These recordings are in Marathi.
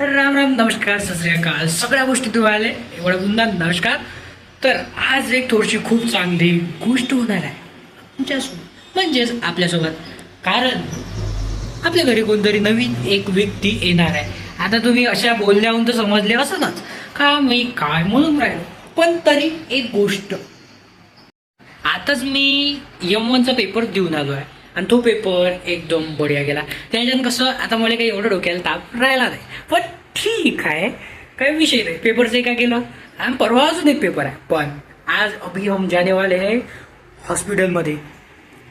राम राम नमस्कार सत श्री अकाल सगळ्या गोष्टी तुम्हाला एवढा पुन्हा नमस्कार. तर आज एक थोडीशी खूप चांगली गोष्ट होणार आहे तुमच्यासोबत म्हणजेच आपल्यासोबत. कारण आपल्या घरी कोणतरी नवीन एक व्यक्ती येणार आहे. आता तुम्ही अशा बोलण्याहून तर समजले असणच का मी काय म्हणून राहिलो, पण तरी एक गोष्ट. आताच मी M1चा पेपर देऊन आलो आहे आणि तो पेपर एकदम बढिया गेला. त्याच्यानं कसं आता मला काही एवढं डोक्याला ताप राहिला नाही, पण ठीक आहे, काही विषय नाही. पेपरचं काय केलं आणि परवा अजून एक पेपर आहे. पण आज अभि हम जाने वाले आहे हॉस्पिटलमध्ये.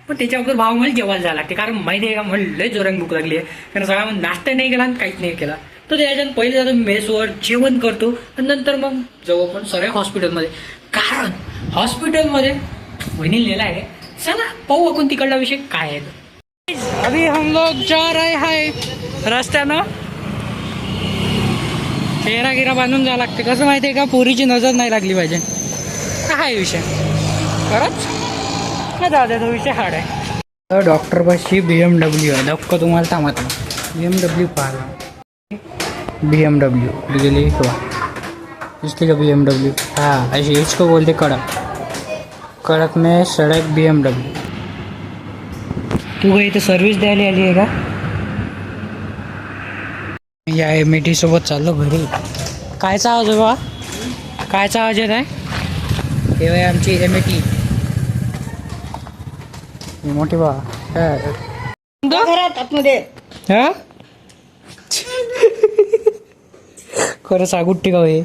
पण त्याच्या अगोदर भाव मला जेवायला जायला लागते, कारण माहिती आहे का मला लय जोरात भूक लागली आहे. कारण सगळा नाश्ता नाही केला आणि काहीच नाही केला. तर त्याच्यानं पहिले जातो मेसवर जेवण करतो आणि नंतर मग जाऊ आपण सगळ्या हॉस्पिटलमध्ये. कारण हॉस्पिटलमध्ये वहिनी लिहिला आहे. चला पाहू आपण तिकडला विषय काय आहे. अभी हम लोग जा रहे हैं रस्त्यानं. चेहरा गिरा बांधून जावं लागते. कसं माहिती आहे का, पोरीची नजर नाही लागली पाहिजे. काय विषय खरंच का दादा, तो विषय हार्ड आहे. तर डॉक्टर पाशी BMW आहे. धक्का तुम्हाला थांबत नाही. BMW पाहिला BMW गेली किंवा इसलिए का BMW. हाँ ऐसे इसको बोलते कड़क. कड़क में सड़क BMW. तू काही इथे सर्व्हिस द्यायला आली आहे का? या MAT सोबत चाललो घरी. कायचा आवाज आहे बा, कायचा आवाज येत आहे? हे आहे आमची MAT मोठी बा. घरात आतमध्ये हा खरं सागुट्टी का हे?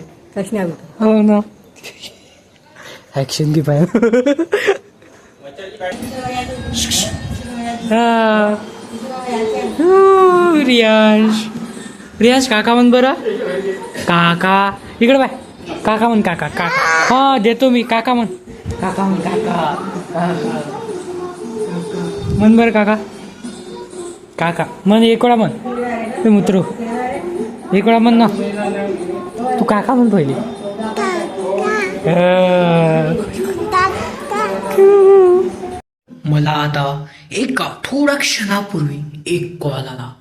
हो ना, ऍक्शन की पाहिजे. रियांश काका म्हण बरं. काका इकडे बाय. काका म्हण, काका काका. हा देतो मी. काका म्हण, काका म्हण, काका म्हण बरं. काका काका म्हण. एक वेळा म्हण. ते मुत्रू एक वेळा म्हण ना. तू काका म्हण पहिले. मला आता एका थोड्या क्षणापूर्वी एक कॉल आला.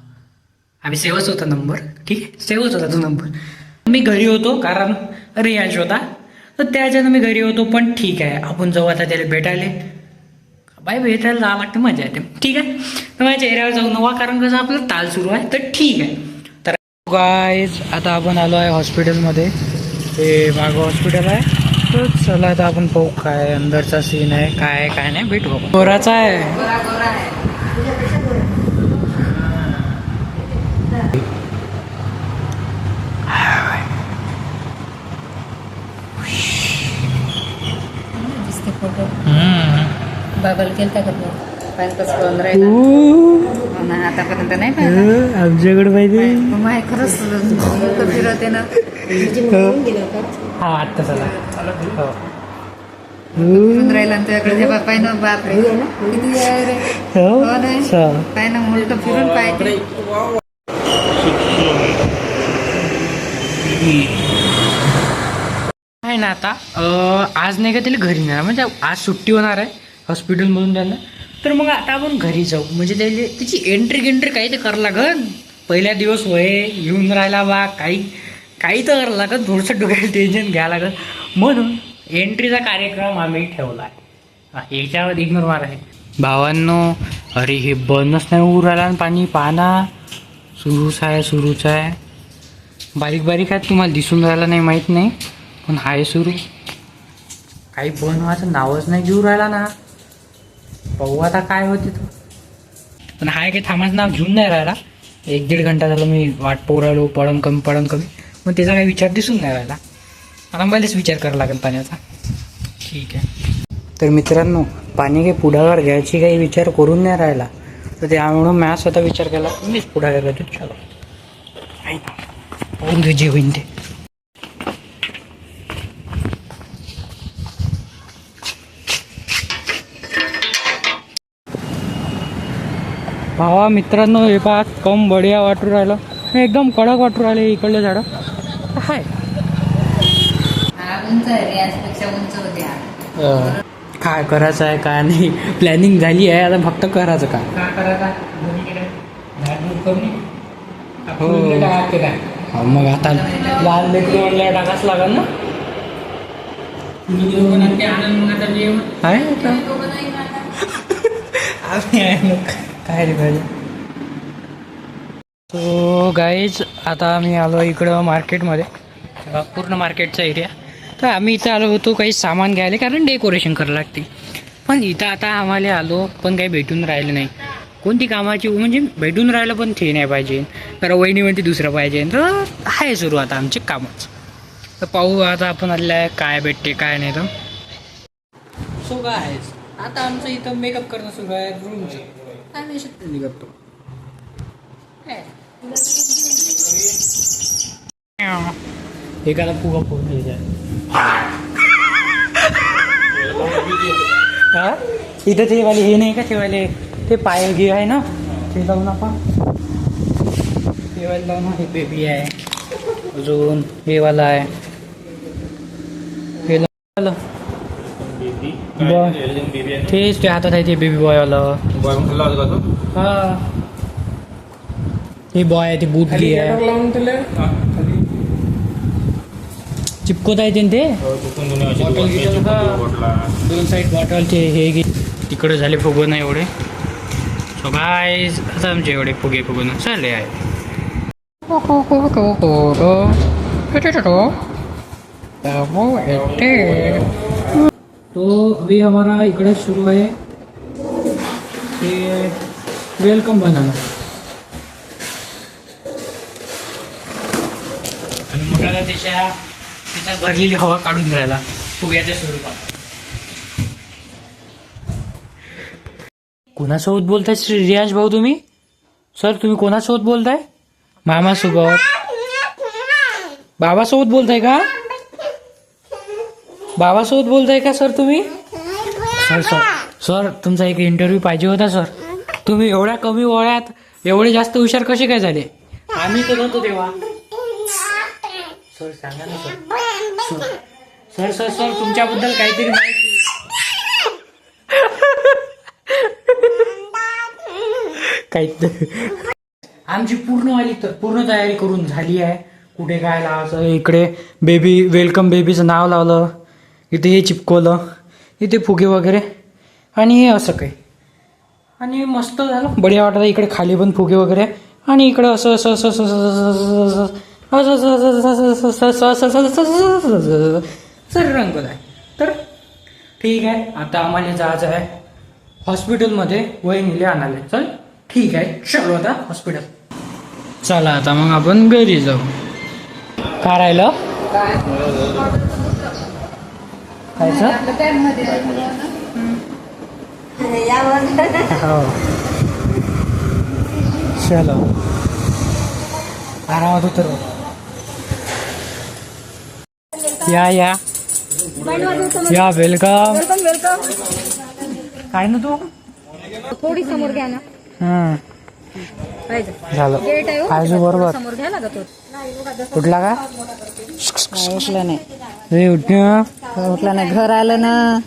आम्ही सेवच होता नंबर. ठीक आहे, सेवच होता तो नंबर. मी घरी होतो कारण रियांश होता. तर त्याच्यानं मी घरी होतो. पण ठीक आहे, आपण जाऊ आता त्याला भेटायला. बाय भेटायला जावं लागतं, मजा येते. ठीक आहे, तर माझ्या चेहऱ्यावर जाऊ नवा, कारण कसं आपलं ताल सुरू आहे. तर ठीक आहे. तर गाईज आता आपण आलो आहे हॉस्पिटलमध्ये. हे मागं हॉस्पिटल आहे. तर चला आता आपण पाहू काय अंदरचा सीन आहे, काय काय नाही. भेटू आपण. गोराचा आहे. बाबाला केलता का तू? पाय कसं बंद राहिलं ना आतापर्यंत नाही पाहिजे. आमच्याकडे पाहिजे. माय खरंच डोकं फिरवते ना. हा आत्ता चला. फिरून राहिला तुझ्याकडे जेव्हा पाय ना. बाप रे किती आहे रे. हो नाही पाय ना उलट फिरून पाहिजे. आहे ना. आता आज नाही का त्याला घरी नेणार, म्हणजे आज सुट्टी होणार आहे हॉस्पिटलमधून त्यांना. तर मग आता आपण घरी जाऊ. म्हणजे त्याची एंट्री काही तर करावं लागन. पहिल्या दिवस वय येऊन राहिला बा, काही तर करावं लागत. थोडंसं डोक्याला टेन्शन घ्यावं लागत. म्हणून एंट्रीचा कार्यक्रम आम्ही ठेवला आहे. याच्यावर इग्नोर मारा आहे भावांनो. अरे हे बंदच नाही होऊ राहिला पाणी. पाना सुरूच आहे. बारीक बारीक आहे, तुम्हाला दिसून राहिला नाही माहीत नाही, पण हाय सुरू. काही बंद व्हायचं नावच नाही घेऊ राहिला ना. पाहू आता काय होते तो. पण हाय काही थांबायचं नाव घेऊन नाही राहिला. 1-1.5 घंटा झालं मी वाट पाहू राहिलो. पडन कमी. मग त्याचा काही विचार दिसून नाही राहिला. आता मलाच विचार करावा लागेल पाण्याचा. ठीक आहे. तर मित्रांनो, पाणी काही पुढाकार घ्यायची काही विचार करून नाही राहिला. तर त्यामुळं मी स्वतः विचार केला, मीच पुढाकार घेतो. चलो पाहून घेऊ जे होईन ते. भावा मित्रांनो, हे पहा कम बढिया वाटू राहिलं. एकदम कडक वाटू राहिले इकडले झाडं. हाय उंच आहे रे, आजपेक्षा उंच होते. काय करायचं आहे काय नाही प्लॅनिंग झाली आहे. आता फक्त करायचं काय. काय करायचं? हो मग आता लाल लेकरू टाकाच लागल ना. आहे आता आम्ही आहे ना काय रे पाहिजे. सो गाईज आता आम्ही आलो इकडं मार्केटमध्ये, पूर्ण मार्केटचा एरिया. तर आम्ही इथं आलो होतो काही सामान घ्यायला, कारण डेकोरेशन करायला लागते. पण इथं आता आम्हाला आलो पण काही भेटून राहिलं नाही. कोणती कामाची म्हणजे भेटून राहिलं पण ते नाही पाहिजे, तर वहिनी म्हणते दुसरं पाहिजे. तर आहे सुरू आता आमचे कामच. तर पाहू आता आपण आलेलं आहे काय भेटते काय नाही. तर सो काय आता आमचं इथं मेकअप करणं सुरू आहे रूमचे. आम्ही शेतकरी करतो. एखादा फुगा फोडून घ्यायचा. हा इथं ते वाले हे नाही का, ते वाले ते पाय घे आहे ना, ते लावून आपण ते वाले लावून. हे बेबी आहे, अजून हे वाला आहे, हे लावलं तेच ते हातात आहे ते बेबी बॉयवाला. हा हे बॉय आहे, ते बूट घे आहे, चिपकत आहे ते. दोन साईड बॉटलचे हे घे. तिकडे झाले फुगवणं एवढे. सो गाईज आता आमचे एवढे फुगवणं चालले आहे. तो अभी हमारा इकडे शुरू है ये वेलकम बनाना. आणि मोठ्याला त्याच्यात भरलेली हवा काढून घ्यायला फुग्याच्या स्वरूपात. कोणासोबत बोलताय रियाज भाऊ तुम्ही? सर तुम्ही कोणासोबत बोलताय? मामासोबत? बाबासोबत बोलताय का? बाबासोबत बोलताय का सर तुम्ही? सर सर सर तुमचा एक इंटरव्ह्यू पाहिजे होता सर. तुम्ही एवढ्या कमी वयात एवढे जास्त हुशार कसे काय झाले? आम्ही तर नव्हतो तेव्हा. सर सांगा ना सर. सर सर सर तुमच्याबद्दल काहीतरी माहिती. आमची पूर्ण तयारी करून झाली आहे. कुठे काय लावायचं, इकडे बेबी वेलकम बेबीचं नाव लावलं, इथे हे चिपकवलं, इथे फुगे वगैरे आणि हे असं काही. आणि मस्त झालं, बढिया वाटतं. इकडे खाली पण फुगे वगैरे आणि इकडं असं असं असं सर रंग आहे. तर ठीक आहे, आता आम्हाला जायचं आहे हॉस्पिटलमध्ये वहिनीला आणायला. चल ठीक आहे, चलो आता हॉस्पिटल. चला आता मग आपण घरी जाऊ. काय राहिलं खायचं? हो चलो आरामात उतर. या या या वेलकम. काय ना तू थोडी समोर घ्या ना. झालं खायचं बरोबर. समोर घ्या ना तो. उठला का? उठला नाही. हे उठणं उठला नाही. घर आलं ना.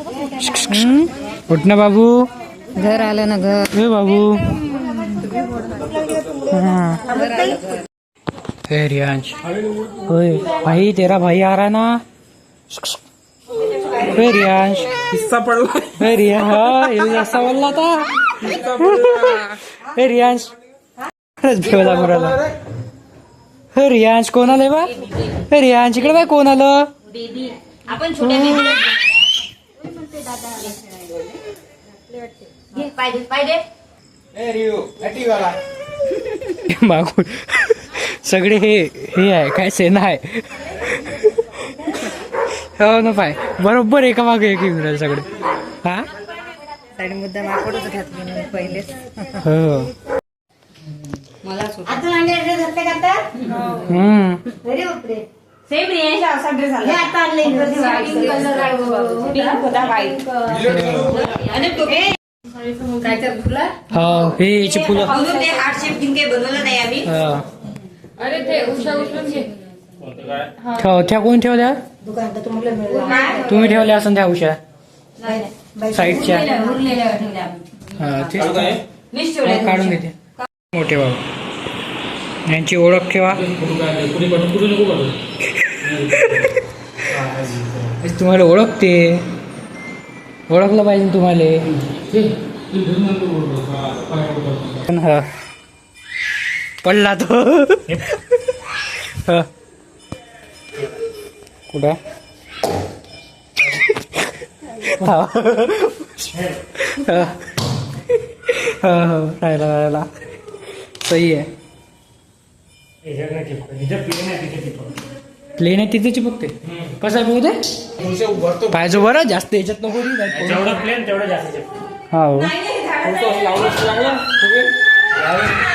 उठ ना बाबू. घर आलं ना. घर हे बाबू. हे रियांश. ओए भाई तेरा भाई आ रहा ना. हे रियांश हिस्सा पडला. हे रिया हा हे असा बोलला था. हे रियांश खरंच भेवला मुराला. हे रियांश कोण आले बा? हे रियांश इकडे बाय कोण आलं? आपण छोट्या बेबीला पाहिजे. मागून सगळे हे आहे काय सेना आहे. हो ना पाय बरोबर एका मागे एक येऊन राहिले सगळे. हा साईड मुद्दा माकडच घातली पहिले. हो मला सेम रियांश असा ड्रेस आला. हे आता आणले पिंक होता व्हाईट. आणि तो काय तर तुला हो हे याची फुलं. अजून ते हार्ट शेप जिंके बनवलं नाही आम्ही. अरे ते उषा उचलून घे. ठेव त्या कोण ठेवल्या? दुकानात तुम्हाला मिळेल. तुम्ही ठेवल्या असं त्या उशा साईडच्या. उरलेल्या ठेवल्या आम्ही. हा तेच मीच ठेवल्या. काढून घेते मोठे बाबा. यांची ओळख ठेवा. तुम्हाला ओळखते, ओळखलं पाहिजे तुम्हाला. हा पडला तो. हा. कुठं हा. राहिला सही आहे. प्लेन आहे तिथे चिपकते. कसं आहे बघते पाहिजे बरं, जास्त याच्यात नको. जेवढं प्लेन तेवढं जास्त. हा हो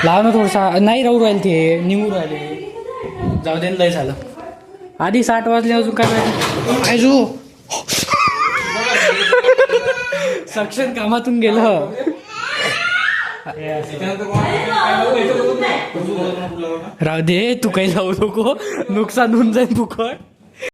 लाव ना थोडसा. नाही राहू राहील ते, निघू राहिले. जाऊ दे लय झालं. आधी 60 वाजले, अजून काय पाहिजे. सक्षम कामातून गेलं. राहू दे, तू काही लावू नको, नुकसान होऊन जाईल फुकट.